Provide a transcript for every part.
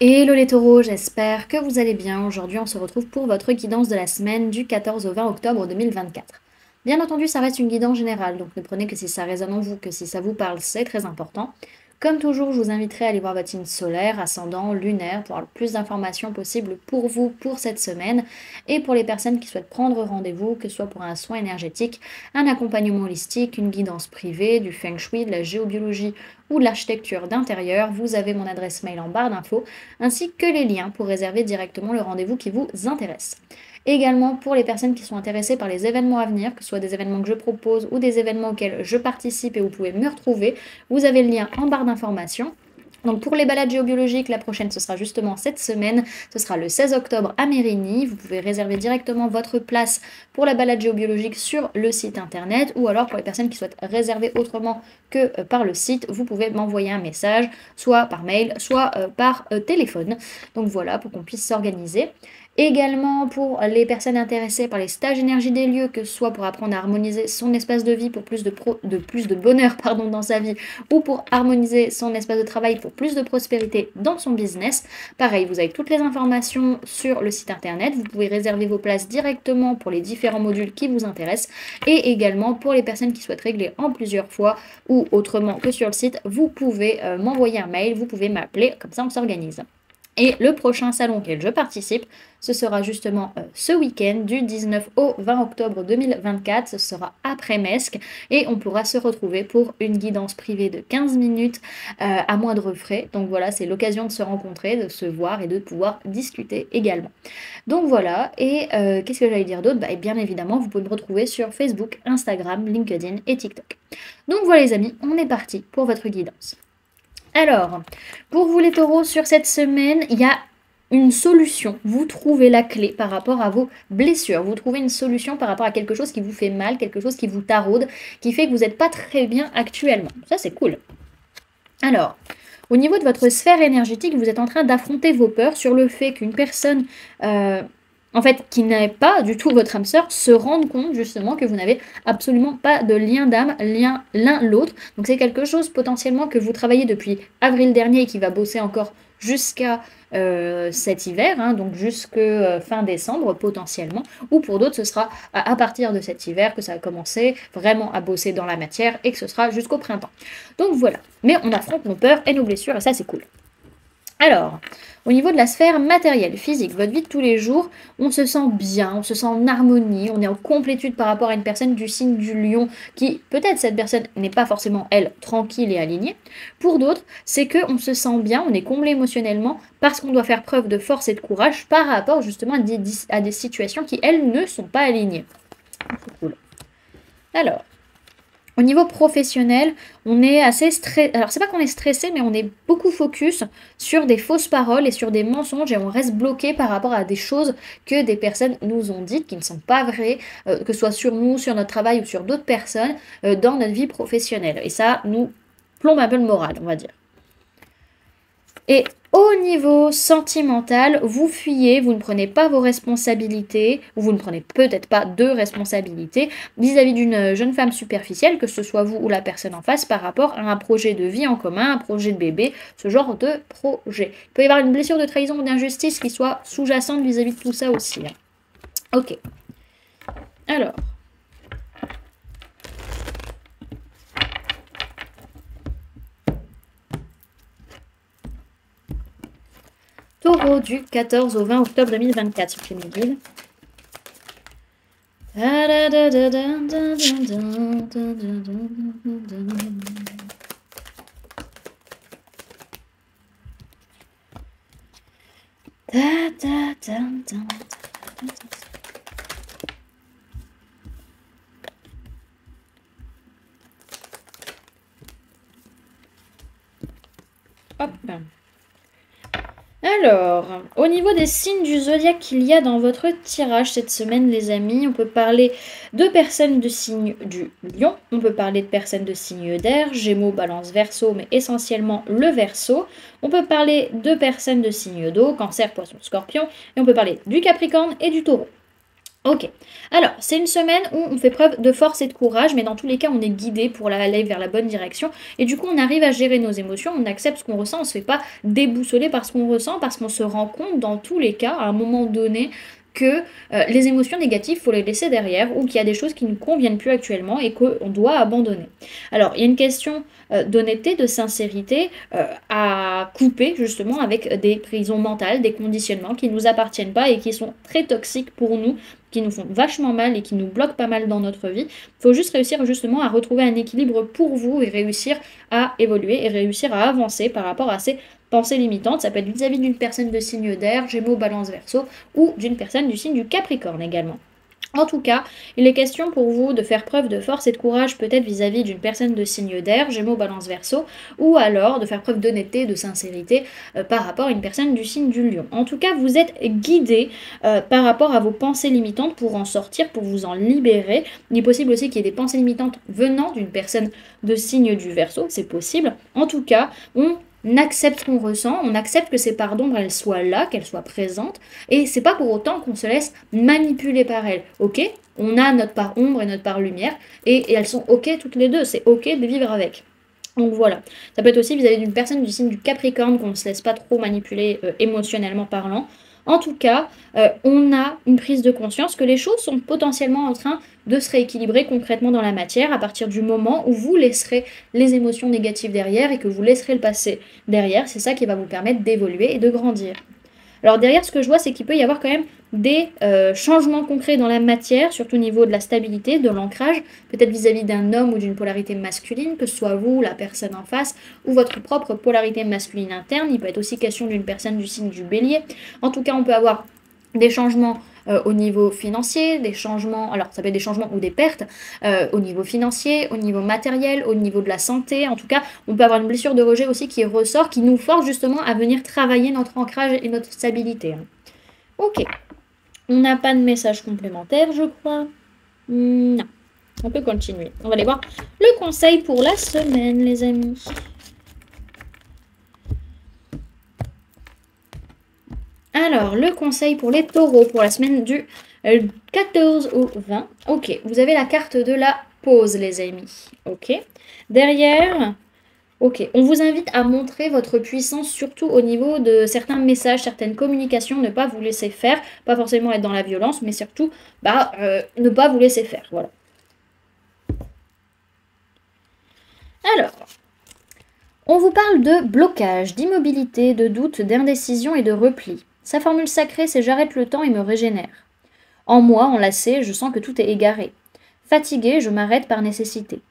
Hello les taureaux, j'espère que vous allez bien. Aujourd'hui, on se retrouve pour votre guidance de la semaine du 14 au 20 octobre 2024. Bien entendu, ça reste une guidance générale, donc ne prenez que si ça résonne en vous, que si ça vous parle, c'est très important. Comme toujours, je vous inviterai à aller voir votre signe solaire, ascendant, lunaire, pour avoir le plus d'informations possibles pour vous pour cette semaine et pour les personnes qui souhaitent prendre rendez-vous, que ce soit pour un soin énergétique, un accompagnement holistique, une guidance privée, du feng shui, de la géobiologie ou de l'architecture d'intérieur. Vous avez mon adresse mail en barre d'infos ainsi que les liens pour réserver directement le rendez-vous qui vous intéresse. Également pour les personnes qui sont intéressées par les événements à venir, que ce soit des événements que je propose ou des événements auxquels je participe et vous pouvez me retrouver, vous avez le lien en barre d'informations. Donc pour les balades géobiologiques, la prochaine ce sera justement cette semaine, ce sera le 16 octobre à Mérigny. Vous pouvez réserver directement votre place pour la balade géobiologique sur le site internet ou alors pour les personnes qui souhaitent réserver autrement que par le site, vous pouvez m'envoyer un message, soit par mail, soit par téléphone. Donc voilà, pour qu'on puisse s'organiser. Également pour les personnes intéressées par les stages énergie des lieux, que ce soit pour apprendre à harmoniser son espace de vie pour plus de bonheur dans sa vie, ou pour harmoniser son espace de travail pour plus de prospérité dans son business. Pareil, vous avez toutes les informations sur le site internet. Vous pouvez réserver vos places directement pour les différents modules qui vous intéressent. Et également pour les personnes qui souhaitent régler en plusieurs fois ou autrement que sur le site, vous pouvez m'envoyer un mail, vous pouvez m'appeler, comme ça on s'organise. Et le prochain salon auquel je participe, ce sera justement ce week-end du 19 au 20 octobre 2024. Ce sera après Mesque et on pourra se retrouver pour une guidance privée de 15 minutes à moindre frais. Donc voilà, c'est l'occasion de se rencontrer, de se voir et de pouvoir discuter également. Donc voilà, et qu'est-ce que j'allais dire d'autre? Et bien évidemment, vous pouvez me retrouver sur Facebook, Instagram, LinkedIn et TikTok. Donc voilà les amis, on est parti pour votre guidance. Alors, pour vous les taureaux, sur cette semaine, il y a une solution. Vous trouvez la clé par rapport à vos blessures. Vous trouvez une solution par rapport à quelque chose qui vous fait mal, quelque chose qui vous taraude, qui fait que vous n'êtes pas très bien actuellement. Ça, c'est cool. Alors, au niveau de votre sphère énergétique, vous êtes en train d'affronter vos peurs sur le fait qu'une personne, qui n'est pas du tout votre âme sœur, se rende compte justement que vous n'avez absolument pas de lien d'âme l'un l'autre. Donc c'est quelque chose potentiellement que vous travaillez depuis avril dernier et qui va bosser encore jusqu'à cet hiver, donc jusque fin décembre potentiellement, ou pour d'autres ce sera à partir de cet hiver que ça va commencer vraiment à bosser dans la matière et que ce sera jusqu'au printemps. Donc voilà, mais on affronte nos peurs et nos blessures et ça c'est cool. Alors, au niveau de la sphère matérielle, physique, votre vie de tous les jours, on se sent bien, on se sent en harmonie, on est en complétude par rapport à une personne du signe du lion qui, peut-être cette personne n'est pas forcément, elle, tranquille et alignée. Pour d'autres, c'est qu'on se sent bien, on est comblé émotionnellement parce qu'on doit faire preuve de force et de courage par rapport justement à des situations qui, elles, ne sont pas alignées. C'est cool. Alors, au niveau professionnel, on est assez stressé. Alors, c'est pas qu'on est stressé, mais on est beaucoup focus sur des fausses paroles et sur des mensonges et on reste bloqué par rapport à des choses que des personnes nous ont dites qui ne sont pas vraies, que ce soit sur nous, sur notre travail ou sur d'autres personnes dans notre vie professionnelle. Et ça nous plombe un peu le moral, on va dire. Et au niveau sentimental, vous fuyez, vous ne prenez pas vos responsabilités, ou vous ne prenez peut-être pas de responsabilités vis-à-vis d'une jeune femme superficielle, que ce soit vous ou la personne en face, par rapport à un projet de vie en commun, un projet de bébé, ce genre de projet. Il peut y avoir une blessure de trahison ou d'injustice qui soit sous-jacente vis-à-vis de tout ça aussi. Ok. Alors. Taureau du 14 au 20 octobre 2024 sur Clémidine. Hop. Alors, au niveau des signes du zodiaque qu'il y a dans votre tirage cette semaine, les amis, on peut parler de personnes de signe du lion, on peut parler de personnes de signe d'air, gémeaux, balance, verseau, mais essentiellement le verseau. On peut parler de personnes de signe d'eau, cancer, poisson, scorpion, et on peut parler du capricorne et du taureau. Ok. Alors, c'est une semaine où on fait preuve de force et de courage, mais dans tous les cas, on est guidé pour aller vers la bonne direction. Et du coup, on arrive à gérer nos émotions, on accepte ce qu'on ressent, on ne se fait pas déboussoler par ce qu'on ressent, parce qu'on se rend compte, dans tous les cas, à un moment donné, que les émotions négatives, il faut les laisser derrière, ou qu'il y a des choses qui ne nous conviennent plus actuellement et qu'on doit abandonner. Alors, il y a une question d'honnêteté, de sincérité à couper justement avec des prisons mentales, des conditionnements qui ne nous appartiennent pas et qui sont très toxiques pour nous, qui nous font vachement mal et qui nous bloquent pas mal dans notre vie. Il faut juste réussir justement à retrouver un équilibre pour vous et réussir à évoluer et réussir à avancer par rapport à ces pensées limitantes. Ça peut être vis-à-vis d'une personne de signe d'air, Gémeaux, Balance, Verseau, ou d'une personne du signe du Capricorne également. En tout cas, il est question pour vous de faire preuve de force et de courage peut-être vis-à-vis d'une personne de signe d'air, Gémeaux, Balance, Verseau, ou alors de faire preuve d'honnêteté, de sincérité par rapport à une personne du signe du Lion. En tout cas, vous êtes guidé par rapport à vos pensées limitantes pour en sortir, pour vous en libérer. Il est possible aussi qu'il y ait des pensées limitantes venant d'une personne de signe du Verseau, c'est possible. En tout cas, on accepte ce qu'on ressent, on accepte que ces parts d'ombre, elles soient là, qu'elles soient présentes, et c'est pas pour autant qu'on se laisse manipuler par elles, ok? On a notre part ombre et notre part lumière, et elles sont ok toutes les deux, c'est ok de vivre avec. Donc voilà, ça peut être aussi vis-à-vis d'une personne du signe du Capricorne qu'on ne se laisse pas trop manipuler émotionnellement parlant. En tout cas, on a une prise de conscience que les choses sont potentiellement en train de se rééquilibrer concrètement dans la matière à partir du moment où vous laisserez les émotions négatives derrière et que vous laisserez le passé derrière. C'est ça qui va vous permettre d'évoluer et de grandir. Alors derrière, ce que je vois, c'est qu'il peut y avoir quand même des changements concrets dans la matière, surtout au niveau de la stabilité, de l'ancrage, peut-être vis-à-vis d'un homme ou d'une polarité masculine, que ce soit vous, la personne en face, ou votre propre polarité masculine interne. Il peut être aussi question d'une personne du signe du Bélier. En tout cas, on peut avoir des changements au niveau financier, des changements, alors ça peut être des changements ou des pertes au niveau financier, au niveau matériel, au niveau de la santé. En tout cas, on peut avoir une blessure de rejet aussi qui ressort, qui nous force justement à venir travailler notre ancrage et notre stabilité. Ok, on n'a pas de message complémentaire, je crois. Non, on peut continuer. On va aller voir le conseil pour la semaine, les amis. Alors, le conseil pour les taureaux pour la semaine du 14 au 20. Ok, vous avez la carte de la pause, les amis. Ok. Derrière, ok, on vous invite à montrer votre puissance, surtout au niveau de certains messages, certaines communications, ne pas vous laisser faire, pas forcément être dans la violence, mais surtout ne pas vous laisser faire. Voilà. Alors, on vous parle de blocage, d'immobilité, de doute, d'indécision et de repli. Sa formule sacrée, c'est j'arrête le temps et me régénère. En moi, enlacé, je sens que tout est égaré. Fatigué, je m'arrête par nécessité.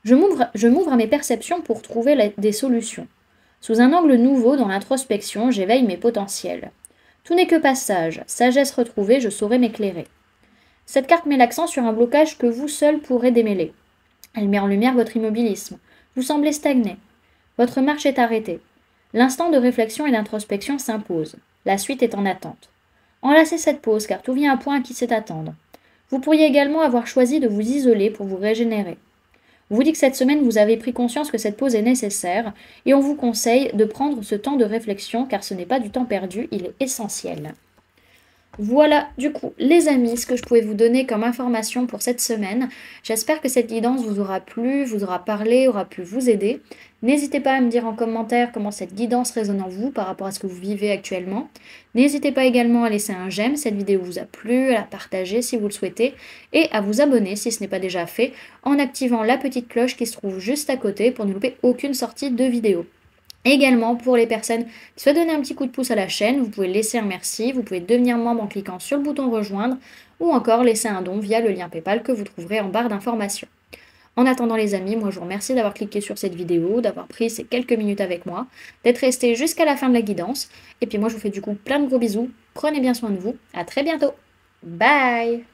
Je m'ouvre à mes perceptions pour trouver des solutions. Sous un angle nouveau dans l'introspection, j'éveille mes potentiels. Tout n'est que passage, sagesse retrouvée, je saurai m'éclairer. Cette carte met l'accent sur un blocage que vous seul pourrez démêler. Elle met en lumière votre immobilisme. Vous semblez stagner. Votre marche est arrêtée. L'instant de réflexion et d'introspection s'impose. La suite est en attente. Enlacez cette pause car tout vient à point à qui sait attendre. Vous pourriez également avoir choisi de vous isoler pour vous régénérer. On vous dit que cette semaine, vous avez pris conscience que cette pause est nécessaire et on vous conseille de prendre ce temps de réflexion car ce n'est pas du temps perdu, il est essentiel. Voilà, du coup, les amis, ce que je pouvais vous donner comme information pour cette semaine. J'espère que cette guidance vous aura plu, vous aura parlé, aura pu vous aider. N'hésitez pas à me dire en commentaire comment cette guidance résonne en vous par rapport à ce que vous vivez actuellement. N'hésitez pas également à laisser un j'aime si cette vidéo vous a plu, à la partager si vous le souhaitez, et à vous abonner si ce n'est pas déjà fait, en activant la petite cloche qui se trouve juste à côté pour ne louper aucune sortie de vidéo. Également, pour les personnes qui souhaitent donner un petit coup de pouce à la chaîne, vous pouvez laisser un merci, vous pouvez devenir membre en cliquant sur le bouton rejoindre ou encore laisser un don via le lien PayPal que vous trouverez en barre d'informations. En attendant les amis, moi je vous remercie d'avoir cliqué sur cette vidéo, d'avoir pris ces quelques minutes avec moi, d'être resté jusqu'à la fin de la guidance. Et puis moi je vous fais du coup plein de gros bisous, prenez bien soin de vous, à très bientôt. Bye!